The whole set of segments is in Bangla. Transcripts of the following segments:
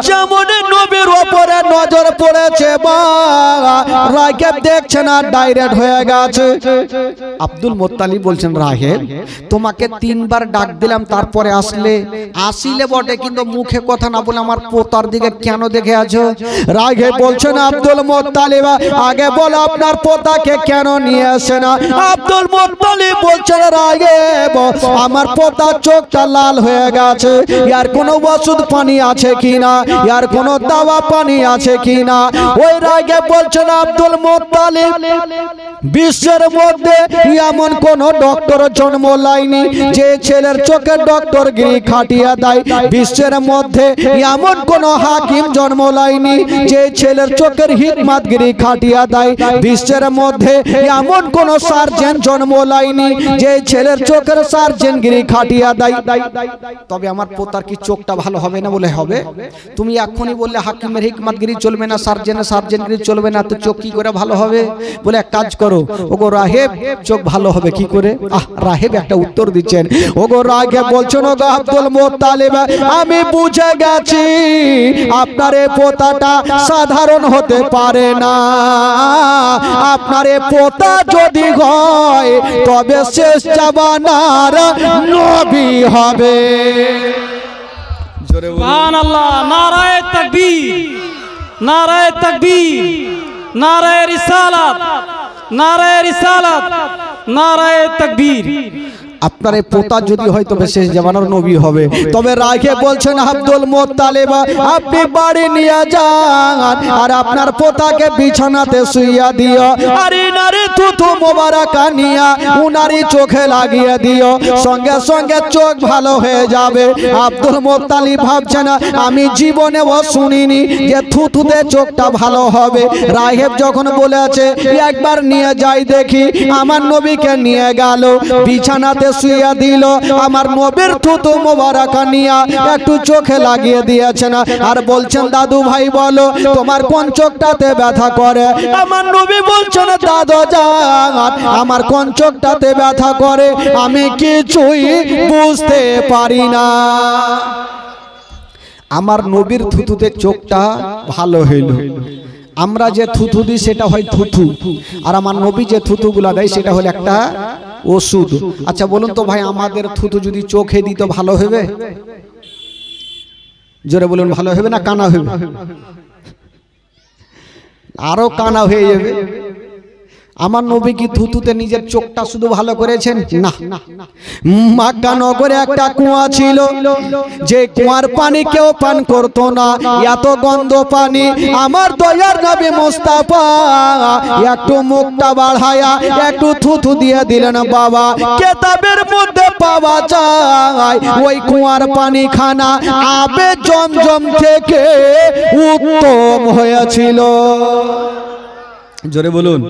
যেমন নবীর উপরে নজর পড়েছে রাহেব দেখছে না ডাইরেক্ট হয়ে গেছে। আব্দুল মুত্তালিব বলছেন রাহেব তোমাকে তিনবার ডাক দিলাম তারপরে আসিলে বটে কিন্তু মুখে কথা না বলে আমার পোতার দিকে কেন দেখে আছো? রাহেব বলছেন আব্দুল মুত্তালিব আগে বল আপনার পোতাকে কেন নিয়ে আসে না? আব্দুল মুত্তালিব বলছেন রাহেব আমার পোতার চোখটা লাল হয়ে গেছে, ইয়ার কোনো ওষুধ পানি আছে কিনা, ইয়ার কোনো দাওয়া পানি আছে কিনা? ওই রাগে বলছেন আব্দুল মুত্তালিব বিশ্বের মধ্যে এমন কোন ডক্টর জন্ম লাইনি যে ছেলের চোখের ডক্টরগিরি খাটিয়ে দেয়। বিশ্বের মধ্যে এমন কোন হাকিম জন্ম লাইনি যে ছেলের চোখের হিকমতগিরি খাটিয়ে দেয়। বিশ্বের মধ্যে এমন কোন সার্জন জন্ম লাইনি যে ছেলের চোখের সার্জনগিরি খাটিয়ে দেয়। তবে আমার পোতার কি চোখটা ভালো হবে না? বলে হবে। তুমি এখনই বললে হাকিমের হিকমতগিরি চলবে না, সার্জনগিরি চলবে না, তো চোখ কি করে ভালো হবে? বলে এক কাজ করো ওগো রাহেব চোখ ভালো হবে কি করে? রাহেব একটা উত্তর দিচ্ছেন। ওগো রাহেব বলছেন ওগো আব্দুল মুত্তালিব আমি বুঝে গেছি আপনার এই পোতাটা সাধারণ হতে পারে না। আপনার এই পোতা যদি হয় তবে শেষ জামানার নবী হবে। সুবহানাল্লাহ, নারায়ে তাকবীর, নারায়ে তাকবীর, নারায়ে রিসালাত, নারায়ে রিসালাত, নারায়ে তাকবীর। আপনার এই পোতা যদি হয় তবে শেষ জামানার নবী হবে। তবে রাগে বলছেন আব্দুল মুত্তালিব আপনি বাড়ি নিয়ে যান আর আপনার পোতাকে বিছানাতে শুইয়া দিও আর ইনারে থুথু মোবারকা নিয়া উনারি চোখে লাগিয়ে দিও, সঙ্গে সঙ্গে চোখ ভালো হয়ে যাবে। আব্দুল মুত্তালিব ভাবছেন আমি জীবনেও শুনিনি যে থুথুতে চোখটা ভালো হবে। রাহেব যখন বলেছে একবার নিয়ে যাই দেখি, আমার নবীকে নিয়ে গেল, বিছানাতে শুইয়া দিল, আমার নবীর থুতু মোবারকা নিয়া একটু চোখে লাগিয়ে দিয়েছেন আর বলছেন দাদু ভাই বলো তোমার কোন চোখটাতে ব্যথা করে? আমার নবী বলছেন দাদু জান আমার কোন চোখটাতে ব্যথা করে আমি কিছুই বুঝতে পারি না। আমার নবীর থুতুতে চোখটা ভালো হইল। আমরা যে থুথু দিই সেটা হয় থুথু, আর আমার নবী যে থুতুগুলা দেয় সেটা হলো একটা ওষুধ। আচ্ছা বলুন তো ভাই আমাদের থুতু যদি চোখে দিত ভালো হবে? জোরে বলুন ভালো হবে না কানা হবে? আরো কানা হয়ে যাবে। আমার নবী কি থুতুতে নিজের চোখটা শুধু ভালো করেছেন? না, মক্কা নগরে একটা কুয়া ছিল, যে কুয়ার পানি কেউ পান করতো না, এত গন্ধ পানি। আমার দয়ার নবী মুস্তাফা একটু মুখটা বাড়ায়া একটু থুতু দিয়ে দিলেন। বাবা কিতাবের মধ্যে পাওয়া যায় ওই কুয়ার পানি খানা আবে জমজম থেকে উত্তম হয়েছিল। জোরে বলুন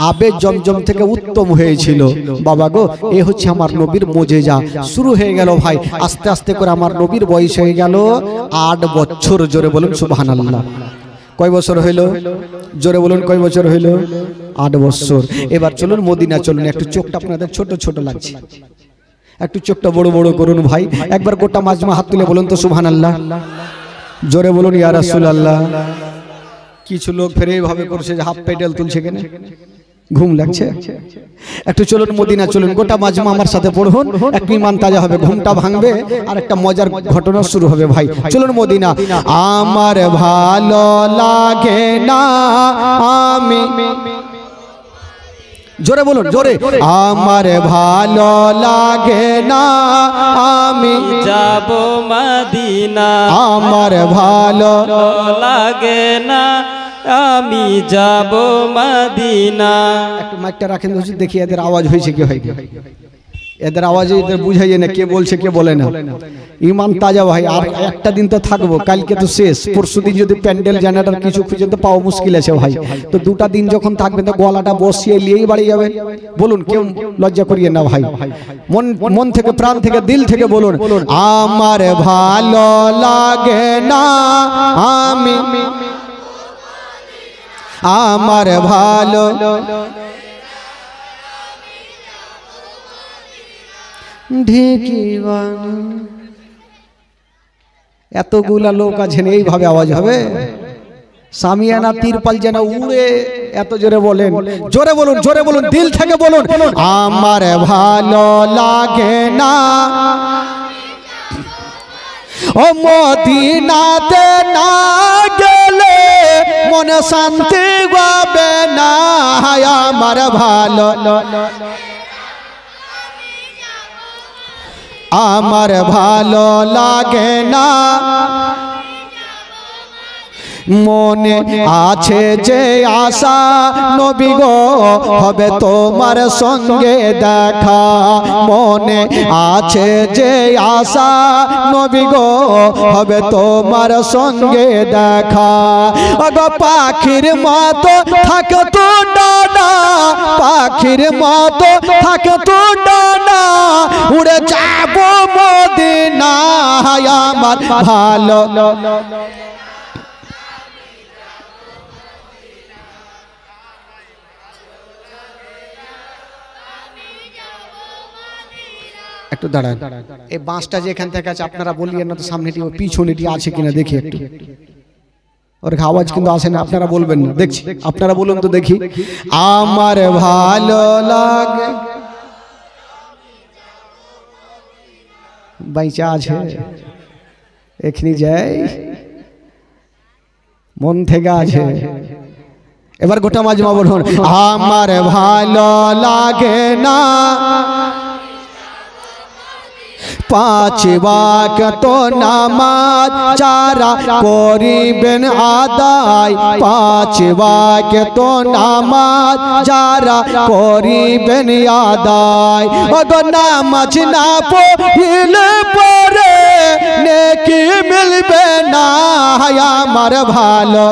আবে জমজম থেকে উত্তম হয়েছিল। বাবা গো এ হচ্ছে আমার নবীর মুজিজা। শুরু হয়ে গেল ভাই আস্তে আস্তে করে আমার নবীর বয়স হয়ে গেল 8 বছর। জোরে বলুন সুবহানাল্লাহ। কয় বছর হইল? জোরে বলুন কয় বছর হইল? 8 বছর। এবার চলুন মদিনা চলুন। একটু চোখটা আপনাদের ছোট ছোট লাগছে, একটু চোখটা বড় বড় করুন ভাই। একবার গোটা মাজমা হাত তুলে বলুন তো সুবহানাল্লাহ। জোরে বলুন ইয়া রাসূলুল্লাহ। কিছু লোক ফের এইভাবে করছে যে হাফ পেডেল তুলছে, কেন ঘুম লাগছে? একটু চলুন মদিনা চলুন, গোটা মাজমা আমার সাথে পড়ুন, একটু ঈমান তাজা হবে, ঘুমটা ভাঙবে আর একটা মজার ঘটনা শুরু হবে ভাই। চলুন মদিনা। আমার ভালো লাগে না আমি, জোরে বলুন জোরে, আমার ভালো লাগে না আমি যাব মদিনা, আমার ভালো লাগে না আমি যাব মদিনা। একটু মাইকটা রাখেন দেখি এদের আওয়াজ হয়েছে কি হয়? এদের আওয়াজে এদের বুঝাইয়ে না কে বলছে কে বলে না। ঈমান তাজা ভাই, আর একটা দিন তো থাকবো, কালকে তো শেষ। পরশু দিন যদি প্যান্ডেল জেনারেটর কিছু খুঁজে তো পাওয়া মুশকিল আছে ভাই। তো 2টা দিন যখন থাকবে তো গলাটা বসিয়ে নিয়েই বাড়ি যাবেন। বলুন কেউ লজ্জা করিয়ে না ভাই, মন থেকে প্রাণ থেকে দিল থেকে বলুন আমার ভালো লাগে না আমি, আমার ভালো ঢেকিবান। এতগুলা লোক আছেন, এইভাবে আওয়াজ হবে? সামিয়ানা তিরপাল যেন উড়ে এত জোরে বলেন, জোরে বলুন, জোরে বলুন, দিল থেকে বলুন, আমার ভালো লাগে না ও মদিনাতে না গেলে মনে শান্তি হবে না, আমার ভালো, আমার ভালো লাগে না, মনে আছে যে আশা নবী গো হবে তোমার সঙ্গে দেখা, মনে আছে যে আশা নবী গো হবে তোমার সঙ্গে দেখা, গো পাখির মতো থাকে তো ডানা, পাখির মতো থাকে তো ডানা, উড়ে যাব মদিনা, আমার ভালো, একটু দাঁড়ান, এই বাঁশটা যে এখান থেকে আছে আপনারা বলিয়েন না তো, সামনেটি ও পিছনেটি আছে কিনা দেখি একটু, ওর আওয়াজ কিন্তু আসে না, আপনারা বলবেন না, দেখছি আপনারা বলুন তো দেখি, আমার ভালো লাগে, বাইচা আছে এখানে যাই, মন থেকে আছে, এবার গোটা মাজমা বলুন, আমার ভালো লাগে না পাঁচ ওয়াক্ত নামাজ যারা করিবেন আদায়, পাঁচ ওয়াক্ত নামাজ যারা করিবেন আদায়, ওগো নামাজ না পড়লে পরে নেকি মিলবে না, আমার ভালো,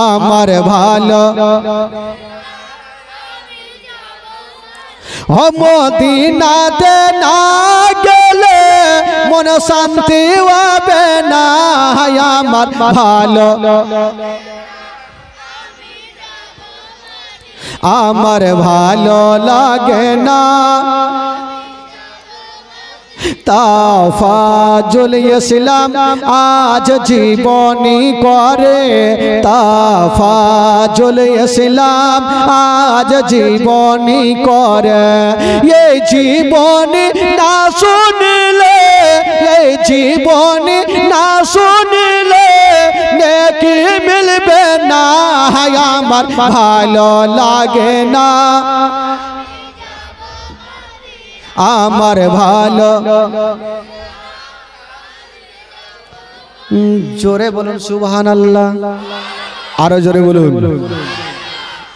আমার ভালো, মদিনাতে না গেলে মন শান্তি হবে না, আমার ভালো, আমার ভালো লাগে না, তাফাজুল ইসলাম আজ জীবনী করে, তাফাজুল ইসলাম আজ জীবনী করে, এই জীবনী না শুনলে, এই জীবনী না শুনলে নেকি মিলবে না, আমার ভালো লাগে না, আমার ভালো, জোরে বলুন সুবহানাল্লাহ, আরো জোরে বলুন।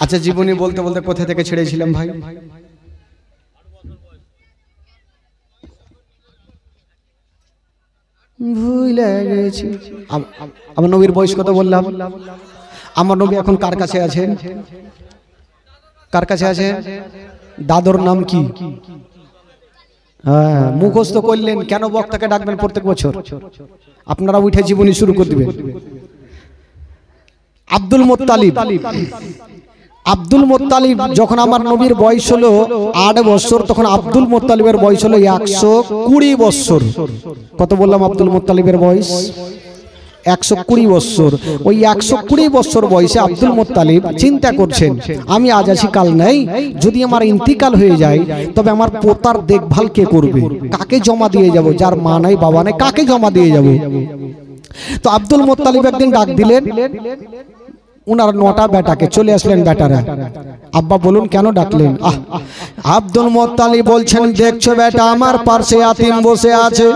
আচ্ছা, জীবনী বলতে বলতে কোথা থেকে ছেড়েছিলাম ভাই? ভুলে গেছি। আমার নবীর বয়স কত বললাম? আমার নবী এখন কার কাছে আছেন? কার কাছে আছে? দাদর নাম কি? হ্যাঁ, মুখস্থ করলেন, কেন বক্তাকে ডাকবেন প্রত্যেক বছর? আপনারা উঠে জীবনী শুরু করে দিবেন। আব্দুল মুত্তালিব, আব্দুল মুত্তালিব যখন আমার নবীর বয়স হলো 8 বছর, তখন আব্দুল মুত্তালিবের বয়স হলো 120 বছর। কত বললাম? আব্দুল মুত্তালিবের বয়স 120 বছর। ওই 120 বছর বয়সে আব্দুল মুত্তালিব চিন্তা করছেন, আমি আজ আছি কাল নাই, যদি আমার ইন্তিকাল হয়ে যায় তবে আমার পোতার দেখভাল কে করবে? কাকে জমা দিয়ে যাব? যার মা নাই বাবা নাই, কাকে জমা দিয়ে যাব? তো আব্দুল মুত্তালিব একদিন ডাক দিলেন উনার 9টা বেটাকে, চলে আসলেন বেটারা। আব্বা বলুন কেন ডাকলেন? আব্দুল মুত্তালিব বলছেন, দেখছো বেটা, আমার পাশে ইয়াতিম বসে আছে,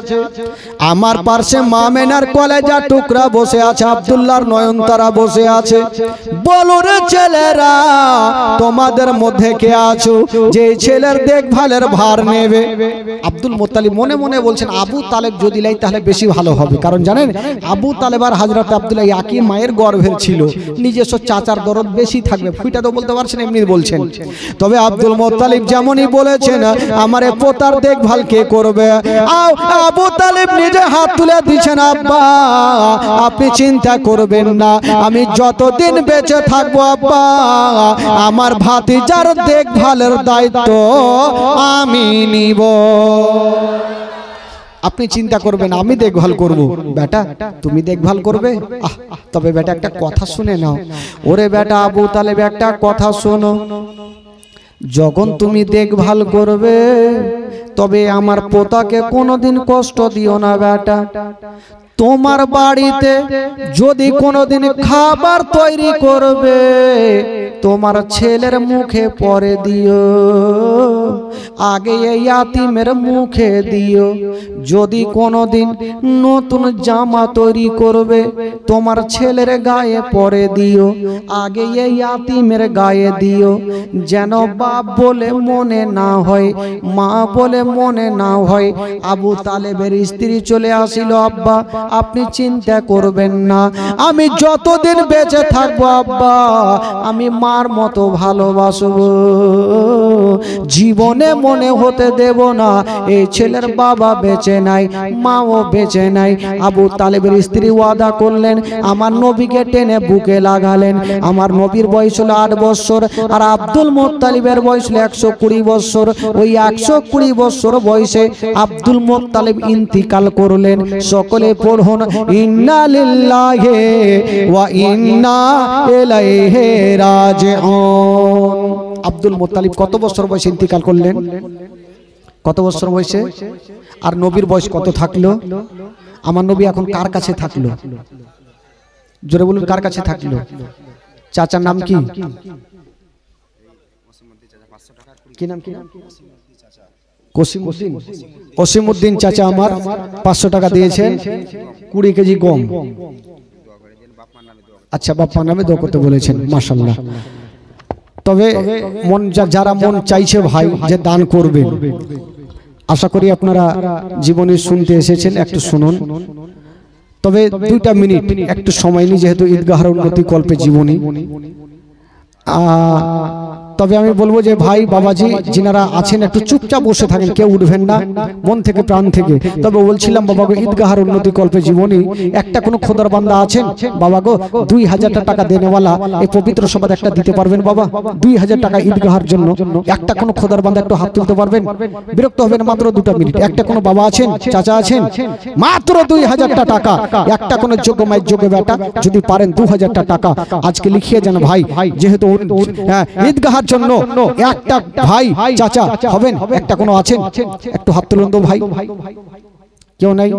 আমার পাশে মামেনার কলেজা টুকরা বসে আছে, আব্দুল্লাহর নয়নতারা বসে আছে, বলো রে ছেলেরা, তোমাদের মধ্যে কে আছো যে ছেলের দেখভালের ভার নেবে? আব্দুল মুত্তালিব মনে মনে বলছেন, আবু তালেব যদি লাই তাহলে বেশি ভালো হবে, কারণ জানেন আবু তালেব আর হযরত আব্দুল্লাহ একই মায়ের গর্ভের ছিল, নিজের নিজস্ব চাচার দরদ বেশি থাকবে, ফুইটা তো বলতে পারছেন, এমনি বলছেন। তবে আব্দুল মুত্তালিব যেমনই বলেছেন আমার এ পোতার দেখভাল কে করবে, আবু তালেব নিজে হাত তুলে দিচ্ছেন, আব্বা আপনি চিন্তা করবেন না, আমি যতদিন বেঁচে থাকবো আব্বা আমার ভাতিজার দেখভালের দায়িত্ব আমি নিব, আপনি চিন্তা করবেন আমি দেখভাল করব। বেটা তুমি দেখভাল করবে? তবে বেটা একটা কথা শুনে নাও, ওরে বেটা আবু তালেব একটা কথা শোনো, যখন তুমি দেখভাল করবে তবে আমার পোতাকে কোনোদিন কষ্ট দিও না বেটা। তোমার বাড়িতে যদি কোনোদিন খাবার তৈরি করবে তোমার ছেলের মুখে পরে দিও, আগে এই ইয়াতিমের মুখে দিও। যদি কোনোদিন নতুন জামা তৈরি করবে তোমার ছেলের গায়ে পরে দিও, আগে এই ইয়াতিমের গায়ে দিও, যেন বাপ বলে মনে না হয়, মা বলে মনে না হয়। আবু তালেবের স্ত্রী চলে আসিল, আব্বা আপনি চিন্তা করবেন না, আমি যতদিন বেঁচে থাকবো আব্বা আমি মার মতো ভালোবাসবো, জীবনে মনে হতে দেব না এই ছেলের বাবা বেঁচে নাই মাও বেঁচে নাই। আবু তালেবের স্ত্রী ওয়াদা করলেন, আমার নবীকে টেনে বুকে লাগালেন। আমার নবীর বয়স হলো 8 বছর আর আব্দুল মুত্তালিবের বয়স হলো 120 বছর। ওই 120 বছর বয়সে আব্দুল মুত্তালিব ইন্তিকাল করলেন। সকলে পড়ুন ইন্না লিল্লাহি ওয়া ইন্না ইলাইহি রাজিউন। আব্দুল মুত্তালিব কত বছর বয়সে ইন্তিকাল করলেন? কত বছর বয়সে? আর নবীর বয়স কত থাকলো? আমার নবী এখন কার কাছে থাকলো? জোরে বলুন, কার কাছে থাকলো? চাচার নাম কি? কি নাম? কি নাম? কসিমউদ্দিন। কসিমউদ্দিন চাচা আমার 500 টাকা দিয়েছেন, 20 কেজি গম। আচ্ছা, বাপ্পা নামে দোয়া করতে বলেছেন, মাশাআল্লাহ। তবে মন যারা মন চাইছে ভাই যে দান করবেন, আশা করি আপনারা জীবনে শুনতে এসেছেন, একটু শুনুন। তবে 2টা মিনিট একটু সময় নিই, যেহেতু ঈদগাহর উন্নতি কল্পে জীবনী। তবে আমি বলবো যে ভাই বাবাজি যিনারা আছেন একটু চুপচাপ বসে থাকেন, কেউ উঠবেন না, মন থেকে প্রাণ থেকে। তবে বলছিলাম বাবাগো ঈদগাহর উন্নতি কল্পে জীবনী একটা কোনো খোদার বান্দা আছেন বাবাগো 2000 টাকা দেনেওয়ালা এই পবিত্র সভায় একটা দিতে পারবেন বাবা? 2000 টাকা ঈদগাহর জন্য একটা কোনো খোদার বান্দা একটু হাত তুলতে পারবেন? বিরক্ত হবেন, মাত্র 2টা মিনিট। একটা কোনো বাবা আছেন, চাচা আছেন, মাত্র 2000 টাকা একটা কোনো যোগ্য মায়ের যোগ্য বেটা যদি পারেন 2000 টাকা আজকে লিখিয়ে যান ভাই, যেহেতু ঈদগাহর জন্য একটা ভাই চাচা হবেন, একটা কোনো আছেন একটু হাত তুলুন তো ভাই। কেউ নাই?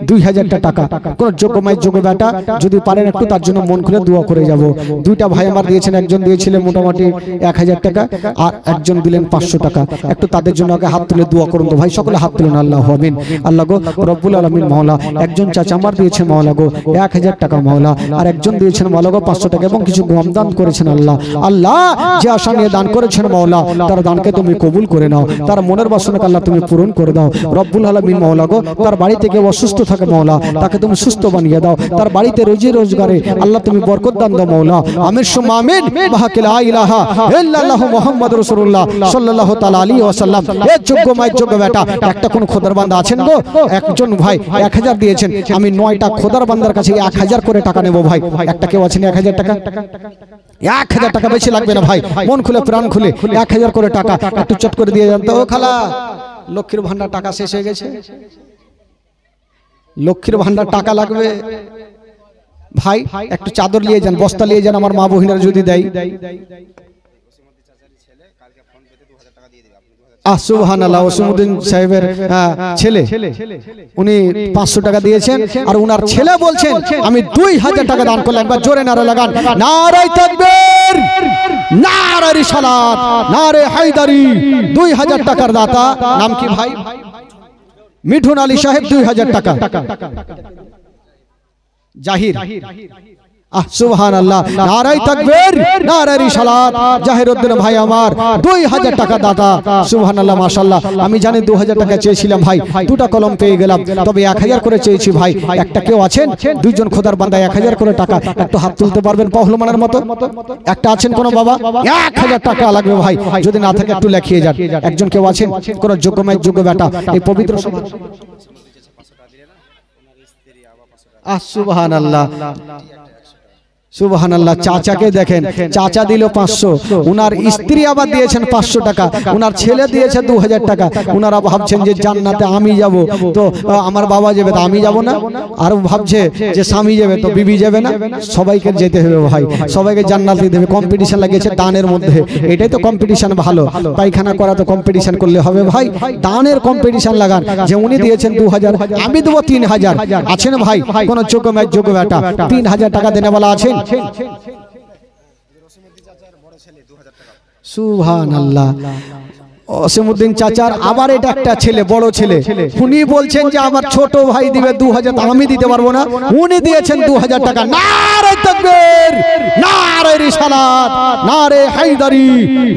2000 টাকা কোন যোগ্য মায়ের যোগ্য বেটা যদি পারেন একটু তার জন্য মন খুলে দোয়া করে যাব। 2টা ভাই আমার দিয়েছেন, একজন দিয়েছিলেন মোটামুটি 1000 টাকা আর একজন দিলেন 500 টাকা। একটু তাদের জন্য আগে হাত তুলে দোয়া করুন তো ভাই, সকলে হাত তুলুন। আল্লাহু আমিন। আল্লাহ গো রব্বুল আলামিন মাওলা, একজন চাচা আমার দিয়েছেন মাওলা গো 1000 টাকা মাওলা, আর একজন দিয়েছেন মাওলা গো 500 টাকা এবং কিছু গম দান করেছেন। আল্লাহ আল্লাহ যে আশা নিয়ে দান করেছেন মাওলা তার দানকে তুমি কবুল করে নাও, তার মনের বাসনাকে আল্লাহ তুমি পূরণ করে দাও রব্বুল আলামিন মাওলা গো। তার বাড়ি থেকে অসুস্থ থাকে মাওলা, তাকে তুমি সুস্থ বানিয়ে দাও, তার বাড়িতে রোজি রোজগারে আল্লাহ তুমি বরকত দান দাও মাওলা। আমিন সুম্মা আমিন। বাহাকে লা ইলাহা ইল্লাল্লাহু মুহাম্মাদুর রাসূলুল্লাহ সাল্লাল্লাহু তাআলা আলাইহি ওয়াসাল্লাম। এ যোগ্য মায়ের যোগ্য বেটা একটা কোন খোদার বান্দা আছেন গো? একজন ভাই 1000 দিয়েছেন, আমি 9টা খোদার বান্দার কাছে 1000 করে টাকা নেব ভাই। একটা কেউ আছেন 1000 টাকা? 1000 টাকা বেশি লাগবে না ভাই, মন খুলে প্রাণ খুলে 1000 করে টাকা একটু চট করে দিয়ে যান তো। ও খালা, লক্ষ্মীর ভান্ডার টাকা শেষ হয়ে গেছে, লক্ষ্মীর ভান্ডার টাকা লাগবে ভাই, একটু চাদর নিয়ে যান, বস্তা নিয়ে যান, আমার মা বহিনারা যদি দেয়। সুবহানাল্লাহ। ওসিমউদ্দিন সাহেবের ছেলে উনি 500 টাকা দিয়েছেন আর উনার ছেলে বলছেন আমি 2000 টাকা দান করলাম। একবার জোরে নারা লাগান, নারায়ে তাকবীর, নারে রিসালাত, নারে হায়দারি। 2000 টাকার দাতা নাম কি ভাই? মিঠুন আলী সাহেব 2000 টাকা। জাহির সুবহানাল্লাহ, নারায়ে তাকবীর, নারায়ে রিসালাত। জাহিরউদ্দিন ভাই আমার 2000 টাকা দাতা। সুবহানাল্লাহ, মাশাআল্লাহ। আমি জানি 2000 টাকা চেয়েছিলাম ভাই, দুটো কলম পেয়ে গেলাম, তবে 1000 করে চেয়েছি ভাই। একটা কেউ আছেন? দুইজন খোদার বান্দা 1000 করে টাকা, একটু হাত তুলতে পারবেন পহলমানের মতো? একটা আছেন কোন বাবা? 1000 টাকা লাগবে ভাই, যদি না থাকে একটু লিখিয়ে যান। একজন কেউ আছেন কোন যোগ্যময় যোগ্য বেটা এই পবিত্র সভা? সুবহানাল্লাহ, সুবহানাল্লাহ। চাচাকে দেখেন, চাচা দিল 500, উনার স্ত্রী আবার দিয়েছেন 500 টাকা, উনার ছেলে দিয়েছে 2000 টাকা। উনারা ভাবছেন যে জান্নাতে আমি যাব, তো আমার বাবা যাবে, তো আমি যাব না। আর ভাবছে যে স্বামী যাবে, তো বিবি যাবে না। সবাইকে যেতে হবে ভাই, সবাইকে জান্নাতে দেবে। কম্পিটিশন লাগিয়েছে দানের মধ্যে, এটাই তো কম্পিটিশন ভালো। পায়খানা করা তো কম্পিটিশন করলে হবে ভাই, দানের কম্পিটিশন লাগান। যে উনি দিয়েছেন 2000, আমি দেবো 3000। আছেন ভাই কোন যোগ্য বেটা 3000 টাকা দেনেওয়ালা আছেন? সুবহানাল্লাহ। ওসিমউদ্দিন চাচার আবার এটা একটা ছেলে, বড় ছেলে, উনি বলছেন যে আমার ছোট ভাই দিবে 2000, আমি দিতে পারবো না। উনি দিয়েছেন 2000 টাকা। নারে তাকবীর, নারে রিসালাত, নারে হায়দারি,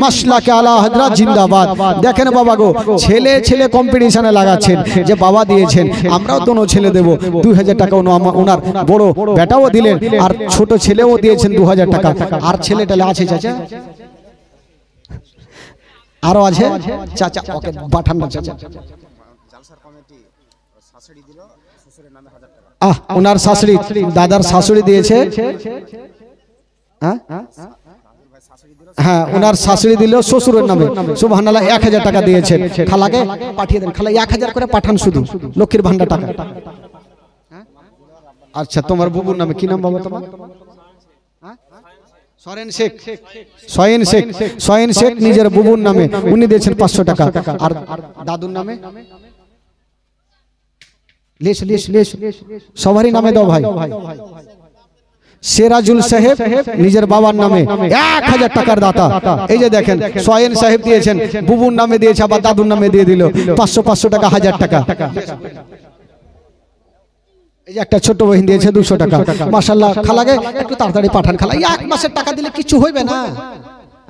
মাসলাকে আলা হযরত জিন্দাবাদ। দেখেন বাবা গো, ছেলে ছেলে কম্পিটিশনে লাগাচ্ছেন যে বাবা দিয়েছেন, আমরাও দোনো ছেলে দেব। 2000 টাকা ওনার বড় বেটাও দিলেন, আর ছোট ছেলেও দিয়েছেন 2000 টাকা। আর ছেলেটা আছে চাচা? আরো আছে চাচা? ওকে পাঠান না চাচা। ওনার শাশুড়ি, দাদার শাশুড়ি দিয়েছে। হ্যাঁ, ওনার শাশুড়ি দিল শ্বশুরের নামে। সুবহানাল্লাহ, 1000 টাকা দিয়েছেন। খালাকে পাঠিয়ে দেন, খালা 1000 করে পাঠান, শুধু লক্ষ্মীর ভান্ডার টাকা। আচ্ছা, তোমার বুবুর নামে কি নাম বাবা তোমার? সয়েন শেখ নিজের বুবুর নামে, উনি দিয়েছেন 500 টাকা। আর দাদুর নামে সবারই নামে দাও ভাই। সেরাজুল সাহেব নিজের বাবার নামে 1000 টাকার দাতা। এই যে দেখেন, সয়েন সাহেব দিয়েছেন, বুবুর নামে দিয়েছে, আবার দাদুর নামে দিয়ে দিল 500 টাকা, 1000 টাকা। এই যে একটা ছোট বহিন দিয়েছে 200 টাকা। মাশাআল্লাহ, খালাকে একটু তাড়াতাড়ি পাঠান, খালা 1 মাসের টাকা দিলে কিছু হইবে না।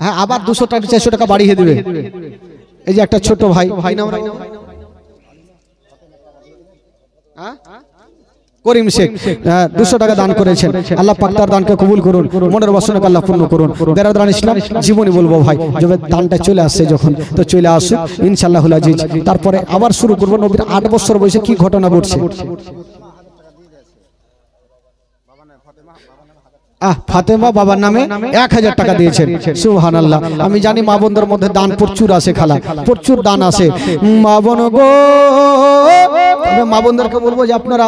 হ্যাঁ, আবার 200 টাকা 400 টাকা বাড়িয়ে দিবে। এই যে একটা ছোট ভাই, করিম শেখ 200 টাকা দান করেছেন। আল্লাহ পাক তার দানকে কবুল করুন, মনের বাসনাকে আল্লাহ পূর্ণ করুন। বেরাদারান ইসলাম, জীবনী বলবো ভাই, যবে দানটা চলে আসছে যখন, তো চলে আসুক ইনশাআল্লাহুল আজিজ। তারপরে আবার শুরু করব। নবীর 8 বছর বয়সে কি ঘটনা ঘটছে। ফাতেমা বাবার নামে 1000 টাকা দিয়েছেন। সুবহানাল্লাহ। আমি জানি মা বোনদের মধ্যে দান প্রচুর আছে, খালা প্রচুর দান আছে। মা বোন গো, তবে মা বোনদেরকে বলবো যে আপনারা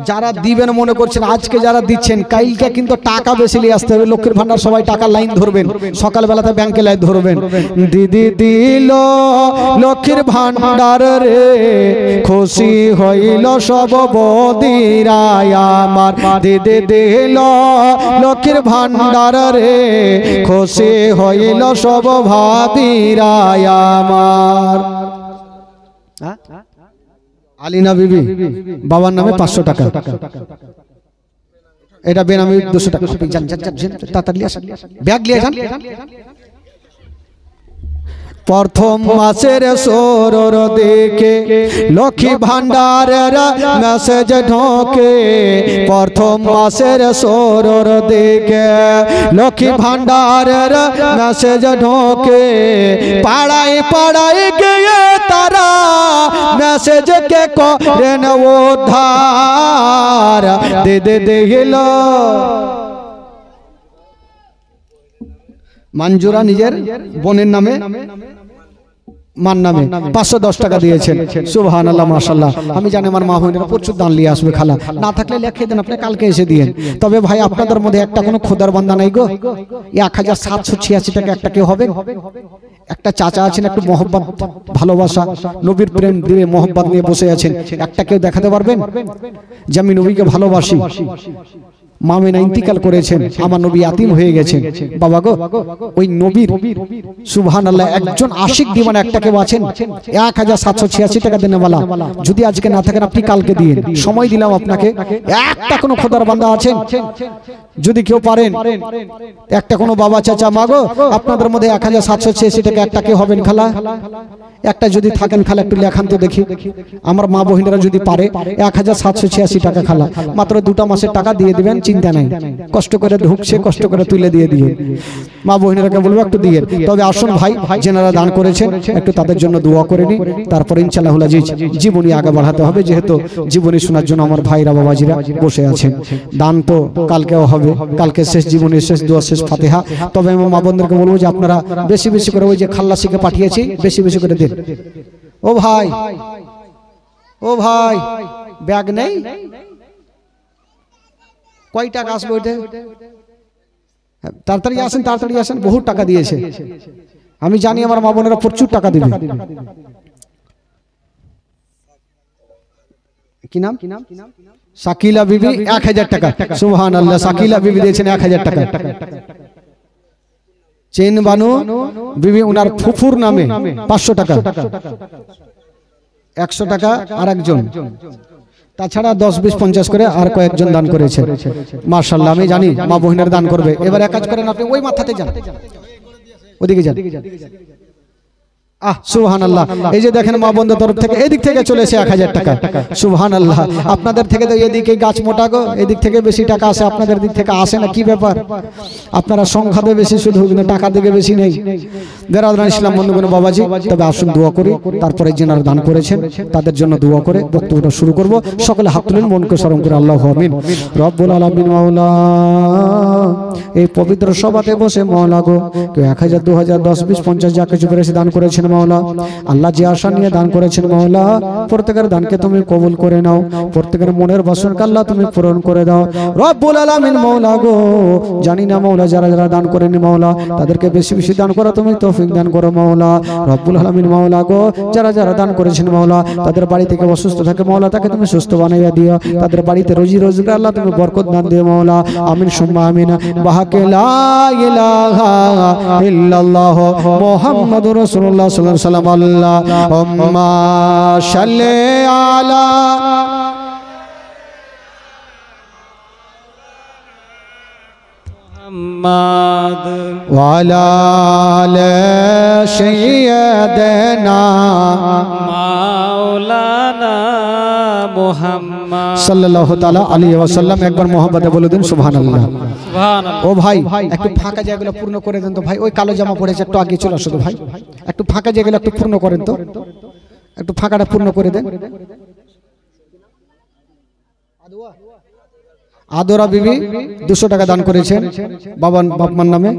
যারা দিবেন মনে করছেন, আজকে যারা দিচ্ছেন, কালকে কিন্তু টাকা বেশি নিয়ে আসতে হবে। লক্ষ্মীর ভান্ডার সবাই টাকা লাইন ধরবেন, সকালবেলাতে ব্যাংকে লাইন ধরবেন। দিদি দিল লক্ষ্মীর ভান্ডার রে, খুশি হইল সব বদিরায় আমার। দিদি দিল লক্ষ্মীর ভান্ডার রে, খুশি হইল সব ভাবিরায় আমার। আলিনা বিবি বাবার নামে 500 টাকা। এটা বেনামি 200 টাকা। তাড়াতাড়ি আসেন, ব্যাগ নিয়ে যান। প্রথম মাসের সরর দিকে লক্ষ্মী ভান্ডারের মেসেজ ঢোকে। প্রথম মাসের সরর দিকে লক্ষ্মী ভান্ডারের মেসেজ ঢোকে। পাড়ায় পাড়ায় গিয়ে তারা মেসেজকে করেন উদ্ধার। দে দিল মঞ্জুরা নিজের বোনের নামে, মার নামে 510 টাকা দিয়েছেন। সুবহানাল্লাহ, মাশাআল্লাহ। আমি জানি আমার মা বোনেরা প্রচুর দান নিয়ে আসবে, খালা না থাকলে লিখে দেন, আপনি কালকে এসে দিয়েন। তবে ভাই আপনাদের মধ্যে একটা কোনো খোদার বান্দা নাই গো? 1786 টাকা একটা কেউ হবে? একটা চাচা আছেন, একটু মহব্বত ভালোবাসা নবীর প্রেম দিয়ে মহব্বত নিয়ে বসে আছেন, একটা কেউ দেখাতে পারবেন যে আমি নবীকে ভালোবাসি? মামিনা ইন্তিকাল করেছেন, আমার নবী ইয়াতিম হয়ে গেছেন। বাবা গো, ওই নবীর সুবহানাল্লাহ একজন আশিক দিওয়ানা একটা কেউ আছেন 1786 টাকা দেনেওয়ালা, যদি আজকে না থাকেন আপনি কালকে দিন, সময় দিলাম আপনাকে। একটা কোনো খোদার বান্দা আছেন যদি কেউ পারেন, একটা কোনো বাবা চাচা মাগো আপনাদের মধ্যে 1786 টাকা একটা কেউ হবেন খালা, একটা যদি থাকেন খালা একটু লেখান তো দেখি। আমার মা বহিনেরা যদি পারে 1786 টাকা খালা, মাত্র 2টা মাসের টাকা দিয়ে দিবেন, চিন্তা নাই, কষ্ট করে ঢুকছে কষ্ট করে তুলে দিয়ে দিয়ে মা বহিনেরাকে বলবো একটু দিয়ে। তবে আসুন ভাই, যেনারা দান করেছেন একটু তাদের জন্য দোয়া করে নি, তারপর ইনশাআল্লাহ জীবনী আগে বাড়াতে হবে, যেহেতু জীবনী শোনার জন্য আমার ভাইরা বাবাজিরা বসে আছেন। দান তো কালকেও হবে, কালকে শেষ জীবনী, শেষ দোয়া, শেষ ফাতিহা। তবে আমি মা বোনদেরকে বলবো যে আপনারা বেশি বেশি করে ওই যে খাল্লাসিকে পাঠিয়েছি বেশি বেশি করে দিন। ও ভাই, ও ভাই, ব্যাগ নেই, কয় টাকা আসবে ওইটা? তাড়াতাড়ি আসেন, তাড়াতাড়ি আসেন, বহু টাকা দিয়েছে, আমি জানি আমার মা বোনেরা প্রচুর টাকা দিবে। কি নাম? শাকিলা বিবি 1000 টাকা। সুবহানাল্লাহ, শাকিলা বিবি দিয়েছেন 1000 টাকা। চেন বানু বিবি ওনার ফুফুর নামে 500 টাকা, 100 টাকা আর একজন, তাছাড়া 10, 20, 50 করে আর কয়েকজন দান করেছে। মাশাআল্লাহ, আমি জানি মা বহিনের দান করবে। এবার এক কাজ করেন, আপনি ওই মাথাতে যান, ওদিকে যান। সুবহানাল্লাহ, এই যে দেখেন মা বন্ধুর তরফ থেকে এদিক থেকে চলে এসে 1000 টাকা। সুবহানাল্লাহ, আপনাদের থেকে তো এদিকে গাছ মোটা গো, এদিক থেকে বেশি টাকা আসে, আপনাদের দিক থেকে আসে না, কি ব্যাপার? আপনারা সংখ্যাতে বেশি শুধু টাকা দিকে বেশি নেই। বেরাদার ইসলাম বন্ধুগণ বাবাজি, তবে আসুন দোয়া করি, তারপরে যারা দান করেছেন তাদের জন্য দোয়া করে বক্তব্যটা শুরু করব। সকলে হাত তুলেন, মনকে স্মরণ করে আল্লাহু আমিন। রব্বুল আলামিন মাওলা, এই পবিত্র সভাতে বসে মাওলা গো, কেউ 1000, 2000, 10, 20, 50 যা কিছু পেরেছে দান করেছেন মাওলা। আল্লাহ যে আশা নিয়ে দান করেছেন মাওলা, প্রত্যেকের দানকে তুমি কবুল করে নাও, প্রত্যেকের মনের বাসনাকে আল্লাহ তুমি পূরণ করে দাও রব্বুল আলামিন মাওলা গো। জানি না মাওলা যারা যারা দান করেনি মাওলা তাদেরকে বেশি বেশি দান করা তুমি তৌফিক দান করো মাওলা। রব্বুল আলামিন মাওলা গো, যারা যারা দান করেছেন মাওলা তাদের বাড়ি থেকে অসুস্থ থাকে মাওলা তাকে তুমি সুস্থ বানাইয়া দিও, তাদের বাড়িতে রোজি রোজগার আল্লাহ তুমি বরকত দান দিও মাওলা। আমিন সুম্মা আমিন। বাহাকে লা ইলাহা ইল্লাল্লাহ মুহাম্মাদুর রাসূলুল্লাহ সাল্লাল্লাহু আলাইহি ওয়াসাল্লাম। আল্লাহুম্মা সাল্লি আলা মুহাম্মাদ ওয়া আলা আলি সাইয়্যিদিনা মাওলানা মুহাম্মদ সাল্লাল্লাহু তাআলা আলাইহি ওয়াসাল্লাম। একবার মুহাম্মাদে বলে দিন সুবহানাল্লাহ। সুবহানাল্লাহ। ও ভাই, একটু ফাঁকা জায়গাগুলো পূর্ণ করে দেন তো ভাই, ওই কালো জামা পরেছে একটু আগে চলে আসো তো ভাই, একটু ফাঁকা জায়গাগুলো একটু পূর্ণ করেন তো, একটু ফাঁকাটা পূর্ণ করে দেন। আদরা বিবি 200 টাকা দান করেছেন বাবার নামে।